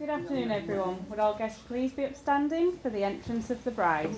Good afternoon, everyone. Would all guests please be upstanding for the entrance of the bride?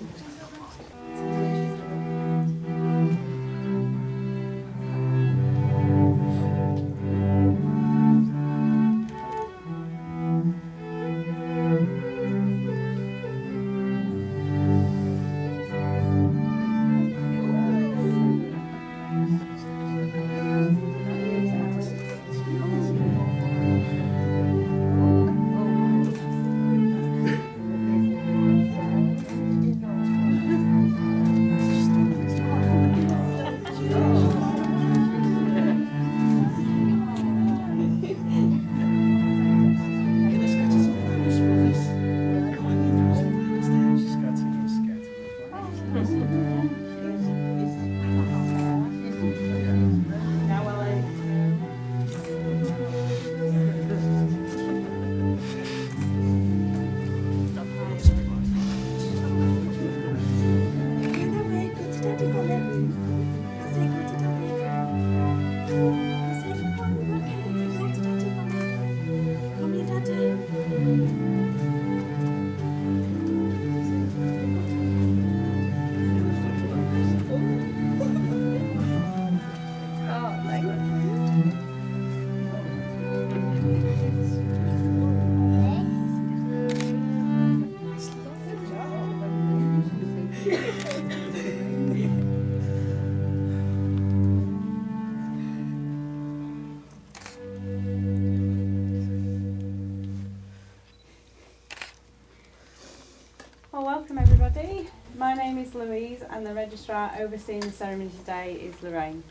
Well, welcome everybody. My name is Louise and the registrar overseeing the ceremony today is Lorraine.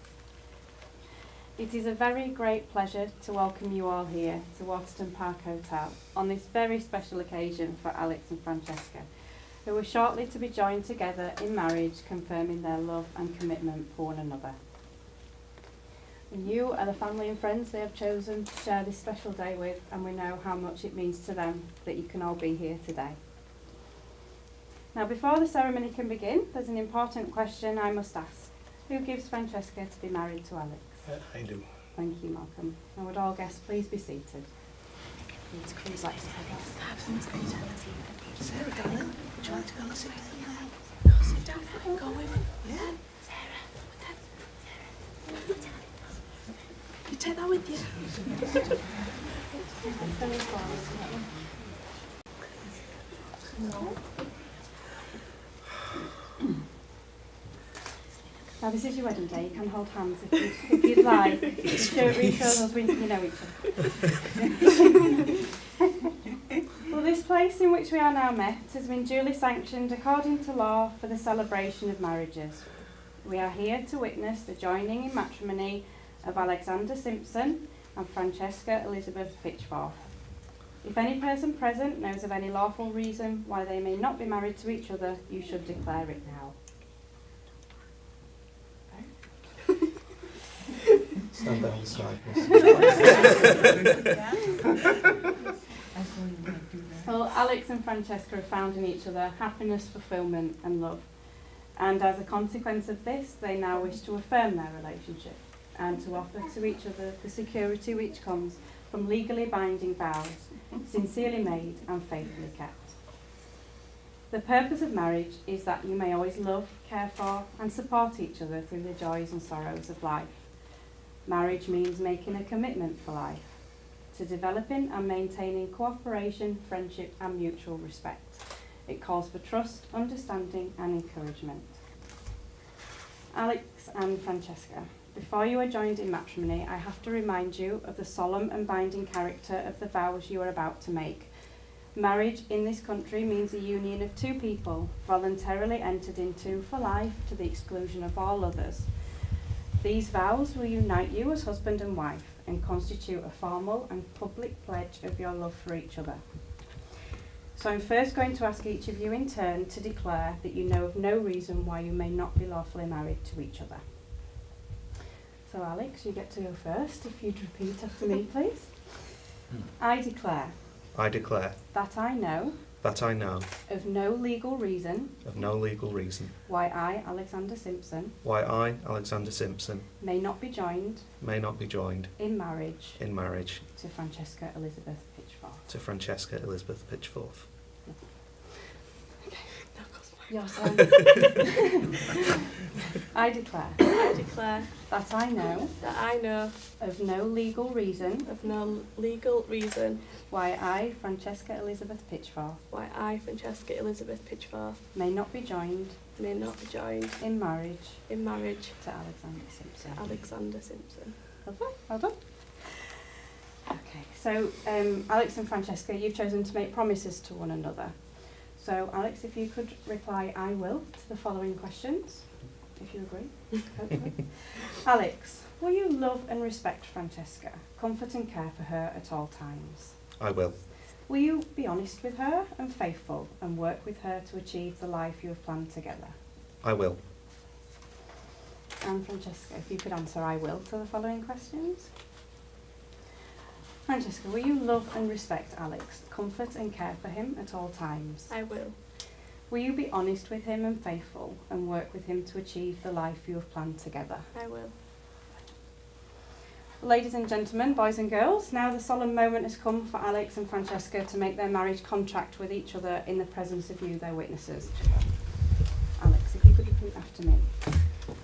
It is a very great pleasure to welcome you all here to Waterton Park Hotel on this very special occasion for Alex and Francesca, who are shortly to be joined together in marriage, confirming their love and commitment for one another. And you are the family and friends they have chosen to share this special day with, and we know how much it means to them that you can all be here today. Now, before the ceremony can begin, there's an important question I must ask. Who gives Francesca to be married to Alex? I do. Thank you, Malcolm. And would all guests please be seated? Sarah, darling, would you like to go and sit down? No, sit down. Go with him. Yeah. Sarah, you take that with you. No. Now, this is your wedding day. You can hold hands if you'd like. Reassure us when you know each other. Well, this place in which we are now met has been duly sanctioned according to law for the celebration of marriages. We are here to witness the joining in matrimony of Alexander Simpson and Francesca Elizabeth Pitchforth. If any person present knows of any lawful reason why they may not be married to each other, you should declare it now. Stand down beside Well, Alex and Francesca have found in each other happiness, fulfilment and love. And as a consequence of this, they now wish to affirm their relationship and to offer to each other the security which comes from legally binding vows, sincerely made and faithfully kept. The purpose of marriage is that you may always love, care for and support each other through the joys and sorrows of life. Marriage means making a commitment for life, to developing and maintaining cooperation, friendship and mutual respect. It calls for trust, understanding and encouragement. Alex and Francesca, before you are joined in matrimony, I have to remind you of the solemn and binding character of the vows you are about to make. Marriage in this country means a union of two people, voluntarily entered into for life to the exclusion of all others. These vows will unite you as husband and wife and constitute a formal and public pledge of your love for each other. So I'm first going to ask each of you in turn to declare that you know of no reason why you may not be lawfully married to each other. So Alex, you get to go first, if you'd repeat after me, please. I declare that I know of no legal reason why I, Alexander Simpson, may not be joined in marriage to Francesca Elizabeth Pitchforth. to Francesca Elizabeth Pitchforth. Your son. I declare I declare that I know that I know of no legal reason of no legal reason why I, Francesca Elizabeth Pitchforth, why I, Francesca Elizabeth Pitchforth, may not be joined may not be joined in marriage in marriage to Alexander Simpson. to Alexander Simpson. Lovely, well done. Okay, so Alex and Francesca, you've chosen to make promises to one another. So Alex, if you could reply I will to the following questions, if you agree, hopefully. Alex, will you love and respect Francesca, comfort and care for her at all times? I will. Will you be honest with her and faithful and work with her to achieve the life you have planned together? I will. And Francesca, if you could answer I will to the following questions. Francesca, will you love and respect Alex, comfort and care for him at all times? I will. Will you be honest with him and faithful and work with him to achieve the life you have planned together? I will. Ladies and gentlemen, boys and girls, now the solemn moment has come for Alex and Francesca to make their marriage contract with each other in the presence of you, their witnesses. Alex, if you could repeat after me.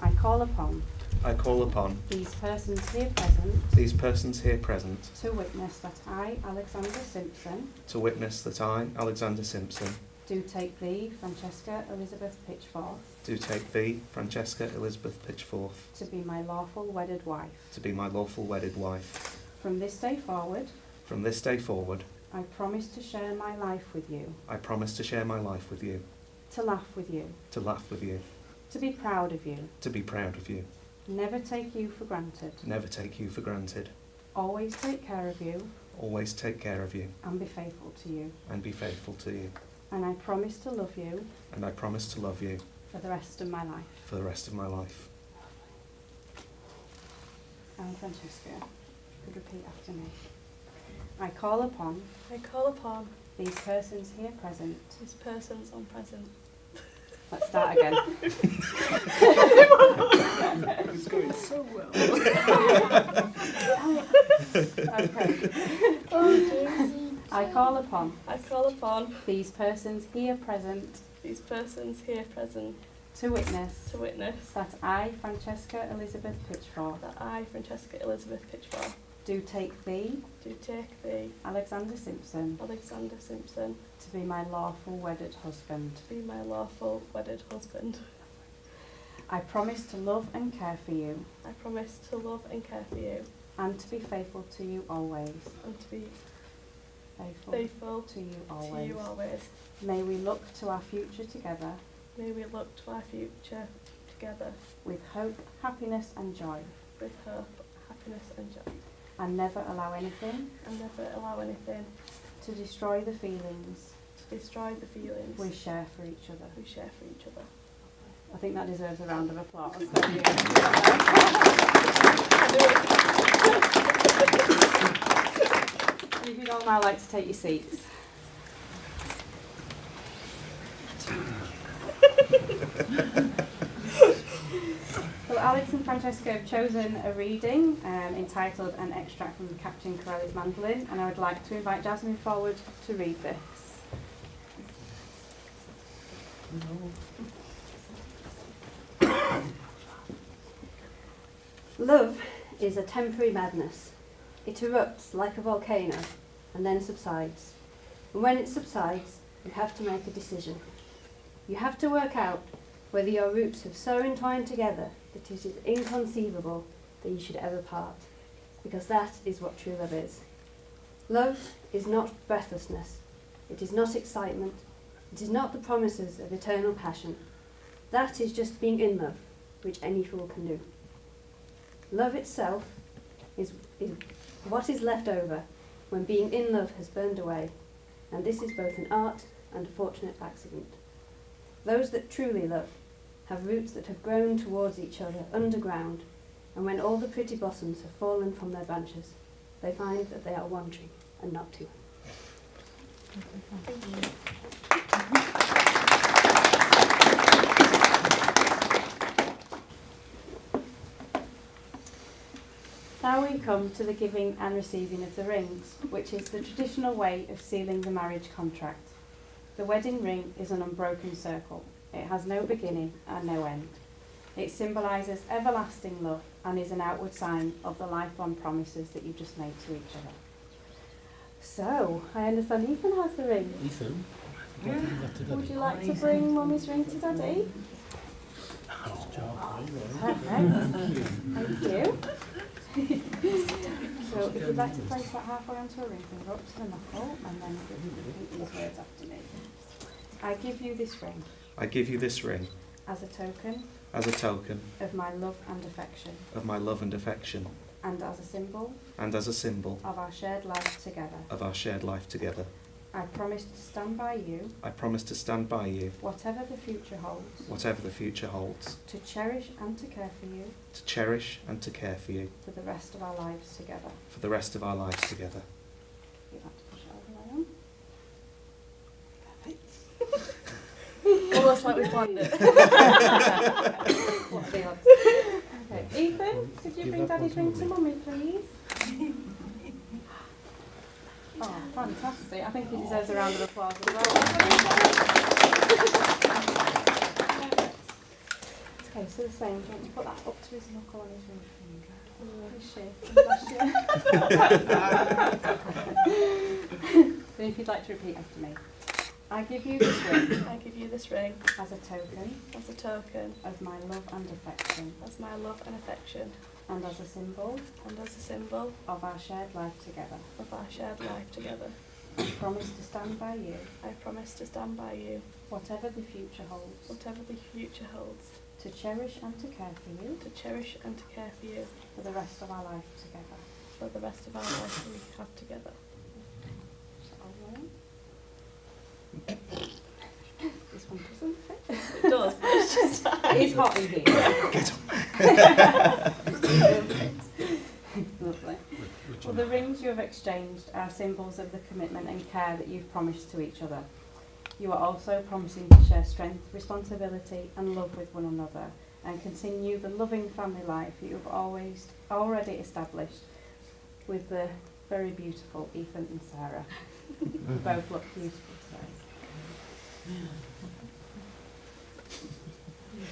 I call upon I call upon these persons here present these persons here present to witness that I, Alexander Simpson, to witness that I, Alexander Simpson, do take thee, Francesca Elizabeth Pitchforth, do take thee, Francesca Elizabeth Pitchforth, to be my lawful wedded wife. to be my lawful wedded wife. From this day forward, From this day forward, I promise to share my life with you, I promise to share my life with you, to laugh with you, to laugh with you, to be proud of you, to be proud of you, never take you for granted, never take you for granted, always take care of you, always take care of you, and be faithful to you. and be faithful to you. And I promise to love you And I promise to love you for the rest of my life. for the rest of my life. And Francesca, could repeat after me. I call upon I call upon these persons here present. these persons on present. Let's start again. It's going so well. Okay. Oh, I call upon I call upon these persons here present these persons here present to witness to witness that I, Francesca Elizabeth Pitchforth, that I, Francesca Elizabeth Pitchforth, do take thee, do take thee, Alexander Simpson, Alexander Simpson, to be my lawful wedded husband. to be my lawful wedded husband. I promise to love and care for you, I promise to love and care for you, and to be faithful to you always. and to be Faithful faithful to you to always. you always. May we look to our future together May we look to our future together with hope, happiness and joy, with hope, happiness and joy, and never allow anything and never allow anything to destroy the feelings to destroy the feelings we share for each other. we share for each other. I think that deserves a round of applause. If you'd all now like to take your seats. So Alex and Francesca have chosen a reading entitled An Extract from Captain Corelli's Mandolin, and I would like to invite Jasmine forward to read this. Love is a temporary madness. It erupts like a volcano and then subsides. And when it subsides, you have to make a decision. You have to work out whether your roots have so entwined together that it is inconceivable that you should ever part, because that is what true love is. Love is not breathlessness. It is not excitement. It is not the promises of eternal passion. That is just being in love, which any fool can do. Love itself is what is left over when being in love has burned away, and this is both an art and a fortunate accident. Those that truly love have roots that have grown towards each other underground, and when all the pretty blossoms have fallen from their branches, they find that they are one tree and not two. Now we come to the giving and receiving of the rings, which is the traditional way of sealing the marriage contract. The wedding ring is an unbroken circle. It has no beginning and no end. It symbolises everlasting love and is an outward sign of the lifelong promises that you've just made to each other. So, I understand Ethan has the ring. Ethan? Would you like to bring Mummy's ring to Daddy? Perfect. Thank you. So if you'd like to place that halfway onto a ring finger up to the knuckle and then repeat these words after me. I give you this ring I give you this ring as a token as a token of my love and affection of my love and affection, and as a symbol and as a symbol of our shared life together. of our shared life together. I promise to stand by you, I promise to stand by you, whatever the future holds, whatever the future holds, to cherish and to care for you to cherish and to care for you for the rest of our lives together. for the rest of our lives together. You'd like to push it over there on? Almost like we planned it. What are the odds? Okay, Ethan, could you bring Daddy's ring to Mummy, please? Oh, fantastic. I think he deserves a round of applause as well. Okay, so the same. Do you want to put that up to his knuckle on his ring finger? So if you'd like to repeat after me. I give you this ring I give you this ring as a token as a token of my love and affection, as my love and affection, and as a symbol and as a symbol of our shared life together. of our shared life together. I promise to stand by you, I promise to stand by you, whatever the future holds, whatever the future holds, to cherish and to care for you to cherish and to care for you for the rest of our life together. for the rest of our life we have together. This one doesn't fit. It does, but it's just It's hot in here. Lovely. Well, the rings you have exchanged are symbols of the commitment and care that you've promised to each other. You are also promising to share strength, responsibility and love with one another and continue the loving family life you have already established with the very beautiful Ethan and Sarah. You both look beautiful today.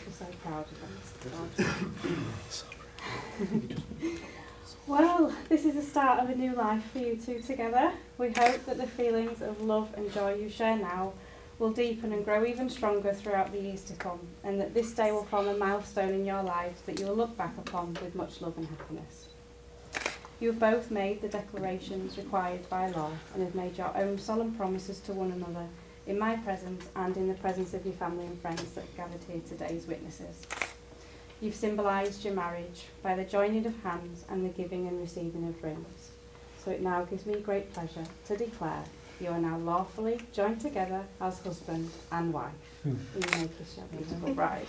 I'm so proud of them. Well, this is the start of a new life for you two together. We hope that the feelings of love and joy you share now will deepen and grow even stronger throughout the years to come, and that this day will form a milestone in your lives that you will look back upon with much love and happiness. You have both made the declarations required by law and have made your own solemn promises to one another in my presence and in the presence of your family and friends that have gathered here today as witnesses. You've symbolised your marriage by the joining of hands and the giving and receiving of rings. So it now gives me great pleasure to declare you are now lawfully joined together as husband and wife. You may kiss your beautiful bride.